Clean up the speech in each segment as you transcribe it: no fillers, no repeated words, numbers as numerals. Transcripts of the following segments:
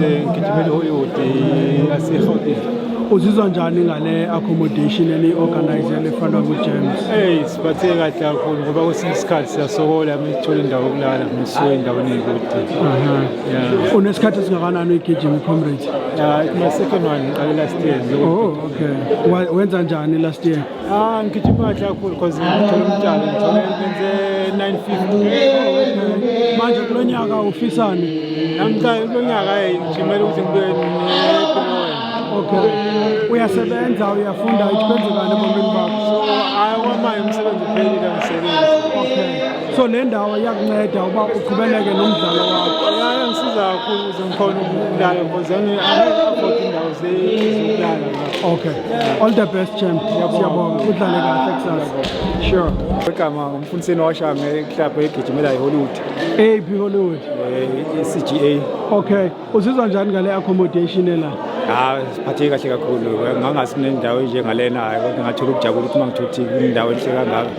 ngigijimela eHollywood yaseGauteng. Uzizwa njani ngale accommodation eni-organize lefana ku-James? Siphathe kahle kakhulu ngoba kwesinye isikhathi siyasokola uma indawo yokulala ngisuke endaweni ey'kude. Unesikhathi esingakanani uyigijima i-Comrades? My second one ngiqale last year. Oh, okay. Wenza njani last year? Ngigijima kahle kakhulu because ngithole umtshalo ngenze 950. Manje kulo nyaka ufisani? Kulo nyaka ngijimela ukuthi ngibuye ne-Premier. Okay. Uyasebenza, uyafunda, ikwenzekani ebomini bakho? Manje umsebenzi uphelile angisebenzi. Okay. So le ndawo iyakunceda uba uqhubeleke nomdlalo wakho? Iyangisiza kakhulu ukuze ngikhone ukulala because angeke-afford indawo zokulala. Okay. All the best, champ. Siyabonga. Udlale kahle kusasa. Sure. Igama umfundiseni washange eklabhu egijimela eHollywood. Eyiphi Hollywood? CGA. Okay. Uzizwa njani ngale accommodation la? Siphatheke kahle kakhulu ngangasi kunendawo enjengalena kodwa ngathola ukujabula ukuthi mangithuthi indawo enhle kangaka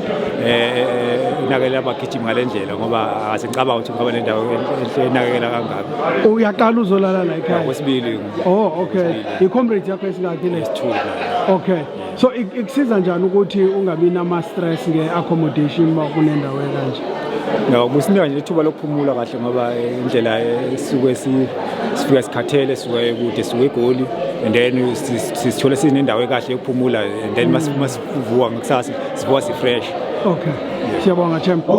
inakekela abagijimi ngale ndlela ngoba asicabanga ukuthi ngoba nendawo enhle inakekela kangaka. Uyaqala uzolala la ekhaya? Kwesibili. Oh, okay. I-Comrades yakho esingakhi le? Okay. So ikusiza njani ukuthi ungabi nama-stress nge-accommodation uma kunendawo ekanje? Kusinika nje ithuba lokuphumula kahle ngoba indlela sisuke sifika sikhathele sisuke kude sisuke eGoli and then sithola sinendawo ekahle yokuphumula and then masivuka ngakusasa sivuka si-fresh. Okay. Siyabonga champ.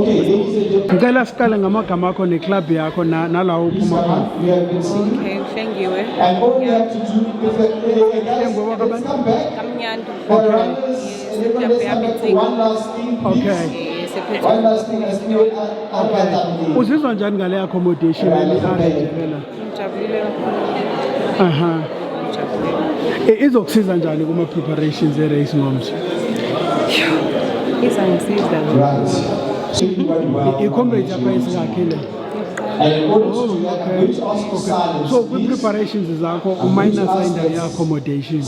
Ngicela siqale ngamagama akho neclub yakho nalawo uphuma khona. Okay, Hlengiwe. Hlengiwe kabantu? Kamnyanto. Okay. Uzizwa njani ngale accommodation eli-arrangelela? Ngijabulile kakhulu. Izokusiza njani kuma preparations e-race ngomso? Izangisiza. I-Comrades yakho esingakile? Okay. So kwi-preparations zakho uminus indawo ye-accommodation.